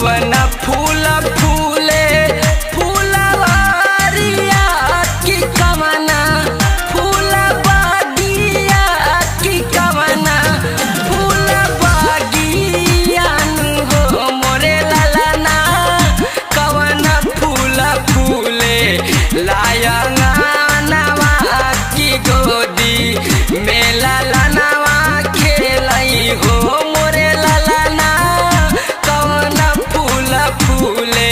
कवन फूल फूले फूलवारिया की कवन फूल बागिया की कवन फूल बागिया हो मोरे ललना कवन फूल फूले लायंगनवा की गोदी में ललनवा खेलई हो मोरे ललना कवन फूल फूले